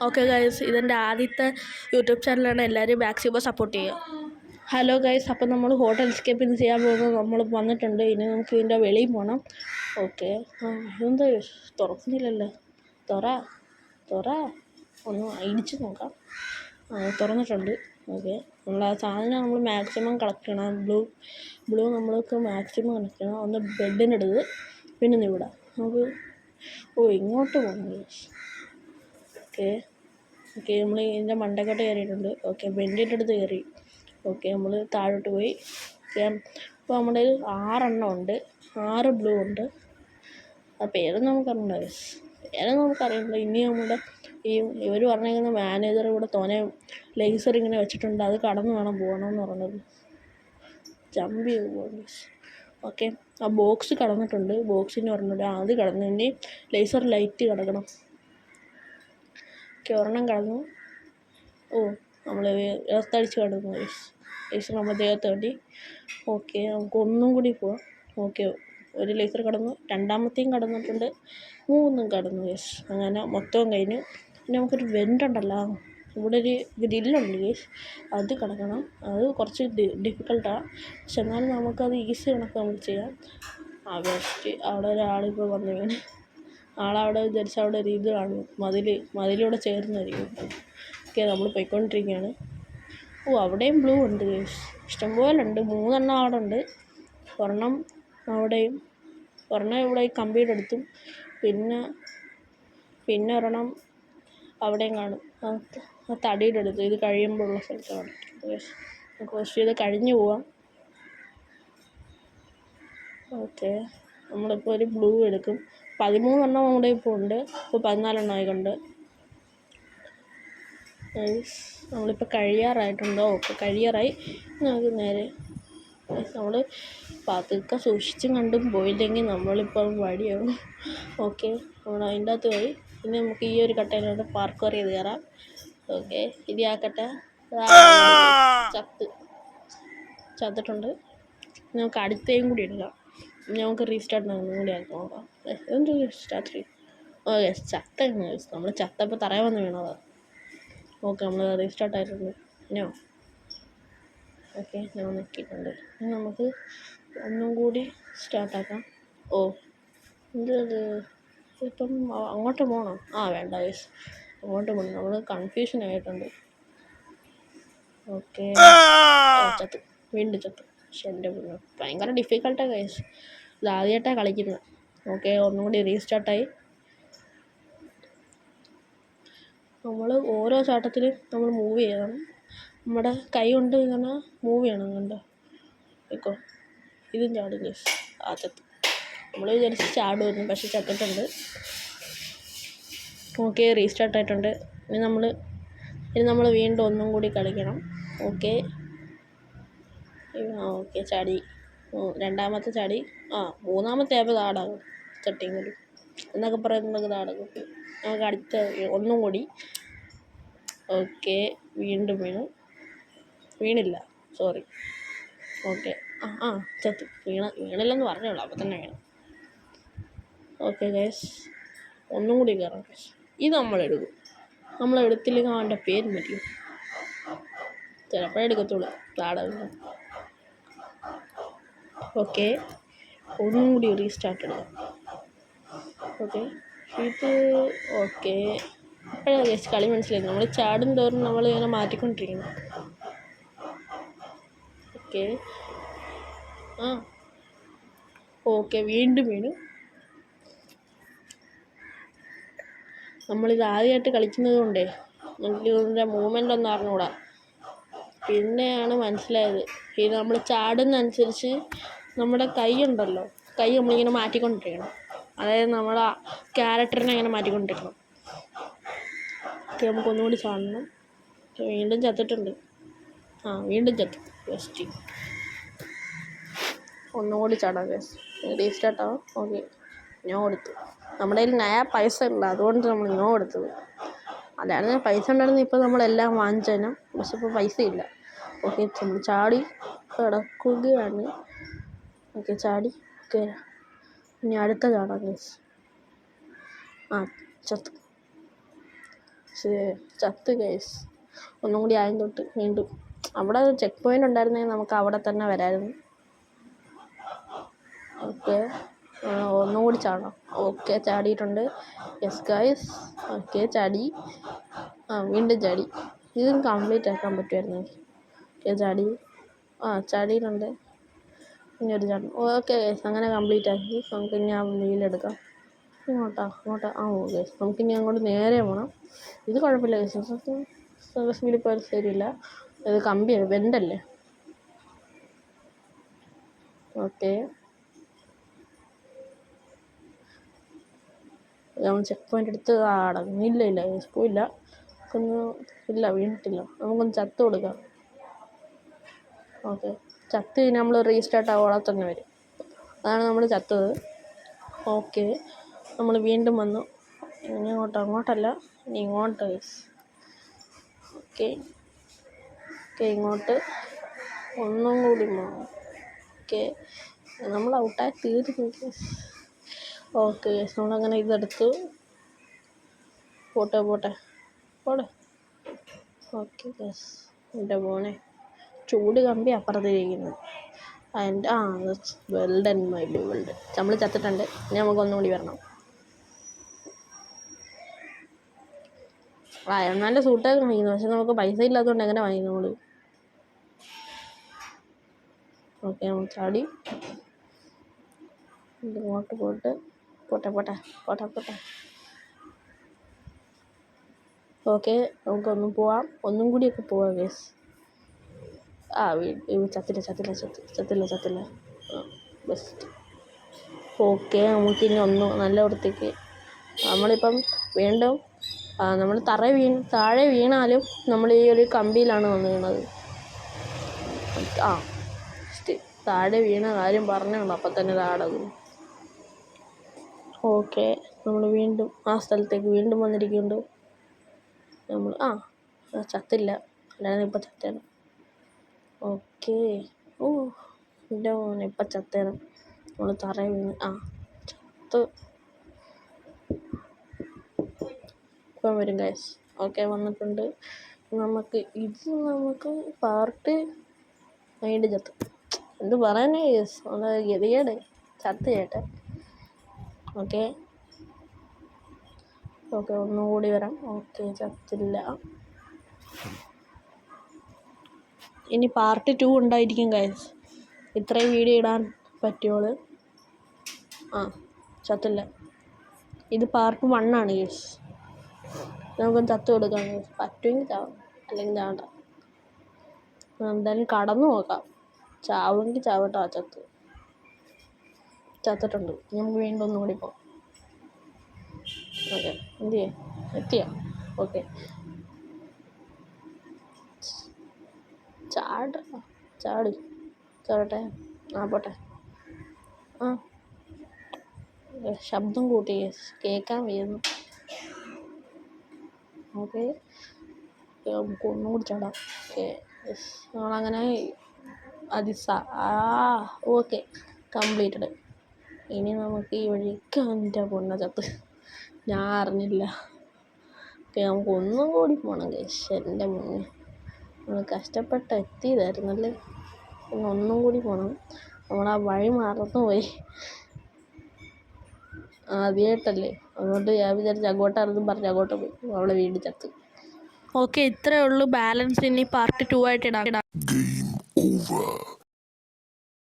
Okay guys, ഇതെൻ്റെ ആദ്യത്തെ YouTube ചാനലാണ്. എല്ലാവരും മാക്സിമം സപ്പോർട്ട് ചെയ്യുക. ഹലോ ഗൈസ്, അപ്പം നമ്മൾ ഹോട്ടൽ എസ്കേപ്പ് ഇന്ന് ചെയ്യാൻ പോകുന്നത് നമ്മൾ വന്നിട്ടുണ്ട്. ഇനി നമുക്ക് ഇതിൻ്റെ വെളിയിൽ പോകണം. ഓക്കെ, ഇതെന്താ തുറക്കുന്നില്ലല്ലോ? തുറ ഒന്ന് ഇടിച്ച് നോക്കാം. തുറന്നിട്ടുണ്ട്. ഓക്കെ, നമ്മൾ ആ സാധനം നമ്മൾ മാക്സിമം കളക്ട് ചെയ്യണം. ബ്ലൂ നമ്മൾക്ക് മാക്സിമം കളക്ട് ചെയ്യണം. ഒന്ന് ബെഡിനെടുത്ത് പിന്നെ ഇവിടെ നമുക്ക് ഇങ്ങോട്ട് പോകണം ഗൈസ്. ഓക്കെ, നമ്മൾ ഇതിൻ്റെ മണ്ടക്കോട്ട് കയറിയിട്ടുണ്ട്. ഓക്കെ, ബെൻഡിൻ്റെ അടുത്ത് കയറി. ഓക്കെ, നമ്മൾ താഴോട്ട് പോയി. ഇപ്പോൾ നമ്മുടെ 6 ഉണ്ട്. 6 ബ്ലൂ ഉണ്ട്. ആ പേരൊന്നും നമുക്കറിയണ്ട ഗൈസ്, നമുക്കറിയണ്ട. ഇനി നമ്മുടെ ഇവർ പറഞ്ഞേക്കുന്ന മാനേജർ ഇവിടെ തോനെ ലേസർ ഇങ്ങനെ വെച്ചിട്ടുണ്ട്. അത് കടന്ന് വേണം പോകണമെന്ന് പറഞ്ഞത്. ജമ്പ് ചെയ്ത് പോകാം ഗൈസ്. ഓക്കെ, ആ ബോക്സ് കടന്നിട്ടുണ്ട്. ബോക്സിന് പറഞ്ഞിട്ട് അത് കടന്നു. ഇനി ലേസർ ലൈറ്റ് കിടക്കണം. ഓക്കെ, ഒരെണ്ണം കടന്നു. നമ്മൾ എർത്തടിച്ച് കിടന്നു ലേസർ നമ്മൾ ദേഹത്ത് വേണ്ടി. ഓക്കെ, നമുക്ക് ഒന്നും കൂടി പോവാം. ഓക്കെ, ഒരു ലേസർ കടന്നു, രണ്ടാമത്തെയും കടന്നിട്ടുണ്ട്, 3 കടന്നു ഗൈസ്. അങ്ങനെ മൊത്തവും കഴിഞ്ഞു. പിന്നെ നമുക്കൊരു വെൻ്റുണ്ടല്ലോ, ഇവിടെ ഒരു ഗ്രില്ലുണ്ട് ഗൈസ്, അത് കിടക്കണം. അത് കുറച്ച് ഡിഫിക്കൽട്ടാണ്, പക്ഷെ എന്നാലും നമുക്കത് ഈസി കണക്ക് നമുക്ക് ചെയ്യാം. ബെസ്റ്റ്. അവിടെ ഒരാളിപ്പോൾ വന്നു വീണ്. ആളവിടെ വിചാരിച്ച അവിടെ ഒരു ഇത് കാണും, മതിലൂടെ ചേർന്നായിരിക്കും. ഓക്കെ, നമ്മൾ പോയിക്കൊണ്ടിരിക്കുകയാണ്. അവിടെയും ബ്ലൂ ഉണ്ട് ഗൈസ്, ഇഷ്ടംപോലെ ഉണ്ട്. 3 എണ്ണം അവിടെ ഉണ്ട്. ഒരെണ്ണം അവിടെയും, ഒരെണ്ണം ഇവിടെ കമ്പിയുടെ അടുത്തും, പിന്നെ ഒരെണ്ണം അവിടെയും കാണും, ആ തടിയുടെ അടുത്ത്. ഇത് കഴിയുമ്പോഴുള്ള സ്ഥലത്ത് കാണും ഗൈസ്. നമുക്ക് ഫസ്റ്റ് ഇത് കഴിഞ്ഞ് പോവാം. ഓക്കെ, നമ്മളിപ്പോൾ ഒരു ബ്ലൂ എടുക്കും. 13 എണ്ണം നമ്മുടെ ഇപ്പോൾ ഉണ്ട്. ഇപ്പോൾ 14 എണ്ണം ആയിക്കൊണ്ട് നമ്മളിപ്പോൾ കഴിയാറായിട്ടുണ്ടോ? ഓക്കെ, കഴിയാറായി. നമുക്ക് നേരെ നമ്മൾ പതുക്കെ സൂക്ഷിച്ചും കണ്ടും പോയില്ലെങ്കിൽ നമ്മളിപ്പോൾ വടിയാവും. ഓക്കെ, നമ്മൾ അതിൻ്റെ അകത്ത് പോയി. പിന്നെ നമുക്ക് ഈ ഒരു കട്ടയിലോട്ട് പാർക്കോർ ചെയ്ത് കയറാം. ഓക്കെ, ഇനി ആ കട്ട ചത്തിട്ടുണ്ട്. നമുക്ക് അടുത്തേയും കൂടി എടുക്കാം. നമുക്ക് റീസ്റ്റാർട്ട് ഒന്നും കൂടി ആക്കി നോക്കാം. എന്ത് സ്റ്റാർട്ട്? ഓക്കെ, നമ്മൾ ചത്തപ്പോൾ തറയിൽ വന്ന് വീണതാണ്. ഓക്കെ, നമ്മൾ റീസ്റ്റാർട്ട് ആയിട്ടുണ്ട്. പിന്നെയോ ഓക്കെ, ഞാൻ നോക്കിയിട്ടുണ്ട്. ഇനി നമുക്ക് ഒന്നും കൂടി സ്റ്റാർട്ടാക്കാം. ഇപ്പം അങ്ങോട്ട് പോകണം. വേണ്ട ഗൈസ്, അങ്ങോട്ട് പോകണം. നമ്മൾ കൺഫ്യൂഷൻ ആയിട്ടുണ്ട്. ഓക്കെ, ചത്തു, വീണ്ടും ചത്തു. പക്ഷെ എൻ്റെ ഭയങ്കര ഡിഫിക്കൽട്ടാണ് ഗൈസ്, ഇത് ആദ്യമായിട്ടാണ് കളിക്കുന്നത്. ഓക്കെ, ഒന്നും കൂടി റീസ്റ്റാർട്ടായി. നമ്മൾ ഓരോ ചാട്ടത്തിലും നമ്മൾ മൂവ് ചെയ്യണം. നമ്മുടെ കൈ കൊണ്ട് ഇങ്ങനെ മൂവ് ചെയ്യണം. കണ്ടോ, കേൾക്കോ, ഇതും ചാടും ഗൈസ്. ചത്തു. നമ്മൾ വിചാരിച്ച് ചാടുമായിരുന്നു, പക്ഷെ ചത്തിട്ടുണ്ട്. ഓക്കെ, റീസ്റ്റാർട്ടായിട്ടുണ്ട്. ഇനി നമ്മൾ വീണ്ടും ഒന്നും കൂടി കളിക്കണം. ഓക്കെ, ചാടി. രണ്ടാമത്തെ ചാടി. മൂന്നാമത്തെ ആയപ്പോൾ താടാകും ചട്ടിങ്ങലും എന്നൊക്കെ പറയുന്നത് താടകും. നമുക്ക് അടുത്ത ഒന്നും കൂടി. ഓക്കെ, വീണ്ടും വീണില്ല, സോറി. ഓക്കെ, ചത്തു. വീണില്ലെന്ന് പറഞ്ഞോളൂ, അപ്പോൾ തന്നെ വീണു. ഓക്കെ ഗൈസ്, ഒന്നും കൂടി കയറാം ഗൈസ്. ഇത് നമ്മളെടുക്കും. നമ്മളെടുത്തില്ലെങ്കിൽ അവൻ്റെ പേര് മതിയോ? ചിലപ്പോഴേ എടുക്കത്തുള്ളൂ, താടകം. ഓക്കെ, ഒന്നും കൂടി റീസ്റ്റാർട്ട് എടുക്കാം. ഓക്കെ, ഇപ്പോഴാണ് ഗൈസ് കളി മനസ്സിലായി. നമ്മൾ ചാടും തോറും നമ്മൾ ഇങ്ങനെ മാറ്റിക്കൊണ്ടിരിക്കണം. ഓക്കെ, വീണ്ടും വീണു. നമ്മളിത് ആദ്യമായിട്ട് കളിക്കുന്നത് കൊണ്ടേ നമുക്ക് ഇതിൻ്റെ മൂവ്മെൻ്റ് ഒന്നും അറിഞ്ഞുകൂടാ. പിന്നെയാണ് മനസ്സിലായത്, ഇത് നമ്മൾ ചാടുന്നതനുസരിച്ച് നമ്മുടെ കൈ ഉണ്ടല്ലോ, കൈ നമ്മളിങ്ങനെ മാറ്റിക്കൊണ്ടിരിക്കണം. അതായത് നമ്മൾ ആ ക്യാരക്ടറിനെ ഇങ്ങനെ മാറ്റിക്കൊണ്ടിരിക്കണം. നമുക്കൊന്നുകൂടി ചാടണം. വീണ്ടും ചത്തിട്ടുണ്ട്. വീണ്ടും ചത്തു. ബെസ്റ്റ്. ഒന്നുകൂടി ചാടാം ഗൈസ്, റീസ്റ്റാർട്ടാവും. ഓക്കെ, ഞാൻ കൊടുത്തു. നമ്മുടെ കയ്യിൽ പൈസ ഇല്ല, അതുകൊണ്ട് നമ്മൾ കൊടുത്തത്. അല്ലാതെ പൈസ ഉണ്ടായിരുന്നു ഇപ്പോൾ നമ്മളെല്ലാം വാങ്ങിച്ചേനെ, പക്ഷെ ഇപ്പോൾ പൈസ ഇല്ല. ഓക്കെ, ചാടി കിടക്കുകയാണ്. ഓക്കെ, ചാടി. ഓക്കെ, ഇനി അടുത്ത ചാടാം ഗൈസ്. ചത്തു. ചത്ത് ഗൈസ്. ഒന്നും കൂടി ആദ്യം തൊട്ട് വീണ്ടും. അവിടെ ചെക്ക് പോയിൻ്റ് ഉണ്ടായിരുന്നെങ്കിൽ നമുക്ക് അവിടെ തന്നെ വരാമായിരുന്നു. ഓക്കെ, ഒന്നും കൂടി ചാടണം. ഓക്കെ, ചാടിയിട്ടുണ്ട്. Yes guys. ഓക്കെ, ചാടി. വീണ്ടും ചാടി. ഇതും കംപ്ലീറ്റ് ആക്കാൻ പറ്റുമായിരുന്നെങ്കിൽ. ഓക്കെ, ചാടി. ചാടിയിട്ടുണ്ട്. ഇനി ഒരു ചാടണം. ഓക്കെ ഗൈസ്, അങ്ങനെ കംപ്ലീറ്റ് ആക്കി. നമുക്ക് ഇനി ആ വീലെടുക്കാം. അങ്ങോട്ടാ. ഓക്കെ, നമുക്കിനി അങ്ങോട്ട് നേരെ പോകണം. ഇത് കുഴപ്പമില്ല ഗൈസ്, സ്പീഡിൽ പോയാൽ ശരിയില്ല. ഇത് കമ്പിയാണ്, വെൻ്റല്ലേ. ഓക്കെ, നമ്മൾ ചെക്ക് പോയിൻ്റ് എടുത്ത് ഇല്ല ഗൈസ്, പോയില്ല. ഇല്ല, വീണിട്ടില്ല. നമുക്കൊന്ന് ചത്ത് കൊടുക്കാം. ഓക്കെ, ചത്ത് കഴിഞ്ഞാൽ നമ്മൾ റീസ്റ്റാർട്ട് ആവോളെ തന്നെ വരും. അതാണ് നമ്മൾ ചത്തത്. ഓക്കെ, നമ്മൾ വീണ്ടും വന്നു. ഇനി അങ്ങോട്ടല്ല, ഇനി ഇങ്ങോട്ട് ഗൈസ്. ഓക്കെ, ഇങ്ങോട്ട് ഒന്നും കൂടി പോകണം. ഓക്കെ, നമ്മൾ ഔട്ടായി തീർന്നു ഗൈസ്. ഓക്കെ ഗൈസ്, നമ്മളങ്ങനെ ഇതെടുത്തു. പോട്ടെ. ഓക്കെ ഗൈസ്, എൻ്റെ മോനെ ചൂട് കമ്പി അപ്പുറത്തിരിക്കുന്നു. അതിൻ്റെ വെൽഡൻ മൈ വെൽഡ്. നമ്മൾ ചത്തിട്ടുണ്ട്. ഇനി നമുക്കൊന്നും കൂടി വരണം. നല്ല സൂട്ടൊക്കെ വാങ്ങിക്കുന്നു, പക്ഷെ നമുക്ക് പൈസ ഇല്ലാത്തതുകൊണ്ട് എങ്ങനെ വാങ്ങി നമ്മൾ. ഓക്കെ, നമ്മൾ ചാടി. ഇങ്ങോട്ട് പോട്ടെ. ഓക്കെ, നമുക്കൊന്നും പോവാം. ഒന്നും കൂടിയൊക്കെ പോവാം ഗൈസ്. ചത്തില്ല. ബെസ്റ്റ്. ഓക്കെ, നമുക്കിനി നല്ല വൃത്തിക്ക് നമ്മളിപ്പം വീണ്ടും നമ്മൾ താഴെ വീണാലും നമ്മൾ ഈ ഒരു കമ്പിയിലാണ് വന്ന് വീണത്. താഴെ വീണ കാര്യം പറഞ്ഞുള്ളൂ, അപ്പം തന്നെ താടത്. ഓക്കെ, നമ്മൾ വീണ്ടും ആ സ്ഥലത്തേക്ക് വീണ്ടും വന്നിരിക്കുന്നുണ്ട്. നമ്മൾ ചത്തില്ല, അല്ലാതെ ഇപ്പം ചത്തേനെ. ഓക്കെ, എൻ്റെ മോനെ ഇപ്പം ചത്തേനെ. നമ്മൾ തറയിൽ വീണ് ചത്ത് ഇപ്പം വരും ഗൈസ്. ഓക്കെ, വന്നിട്ടുണ്ട്. നമുക്ക് പാർട്ട് വീണ്ടും ചത്ത്. എന്ത് പറയാനേ ഗൈസ്, ഗതികേട്. ചത്ത് ചേട്ടെ. ഓക്കെ, ഒന്നും കൂടി വരാം. ഓക്കെ, ചത്തില്ല. ഇനി പാർട്ട് 2 ഉണ്ടായിരിക്കും ഗൈസ്. ഇത്രയും വീഡിയോ ഇടാൻ പറ്റുള്ളൂ. ചത്തില്ല. ഇത് പാർട്ട് 1 ആണ് ഗൈസ്. നമുക്കൊന്ന് ചത്ത് കൊടുക്കാം ഗൈസ്. പറ്റുമെങ്കിൽ ചാവും, അല്ലെങ്കിൽ ചാവണ്ട. എന്തായാലും കടന്നു നോക്കാം. ചാവുമെങ്കിൽ ചാവട്ടോ. ചത്തിട്ടുണ്ട്. നമുക്ക് വീണ്ടും ഒന്നും കൂടി പോകാം. ഓക്കെ, എന്ത് ചെയ്യാം? എത്തിയോ? ഓക്കെ, ചാടട്ടെ. പോട്ടെ. ശബ്ദം കൂട്ടി കേൾക്കാൻ വയ്യുന്നു. ഓക്കെ, നമുക്ക് ഒന്നും കൂടി ചാടാം. ഓക്കെ, നമ്മളങ്ങനെ ഓക്കെ, കംപ്ലീറ്റഡ്. ഇനി നമുക്ക് ഈ വഴിക്ക് എൻ്റെ പൊണ്ണ ചത്ത് ഞാൻ അറിഞ്ഞില്ല. ഓക്കെ, നമുക്ക് ഒന്നും കൂടി പോകണം ഗൈസ്. എൻ്റെ മുന്നേ നമ്മൾ കഷ്ടപ്പെട്ട് എത്തിയതായിരുന്നല്ലേ. പിന്നെ ഒന്നും കൂടി പോകണം. നമ്മളാ വഴി മറന്നുപോയി ആദ്യമായിട്ടല്ലേ. അതുകൊണ്ട് ഞാൻ വിചാരിച്ചു അങ്ങോട്ടാണെന്നും പറഞ്ഞ് അങ്ങോട്ട് പോയി. അവളെ വീണ്ടും ചത്ത്. ഓക്കെ, ഇത്രയേ ഉള്ളൂ ബാലൻസ്. ഇനി പാർട്ട് 2 ആയിട്ട് ഇടാം.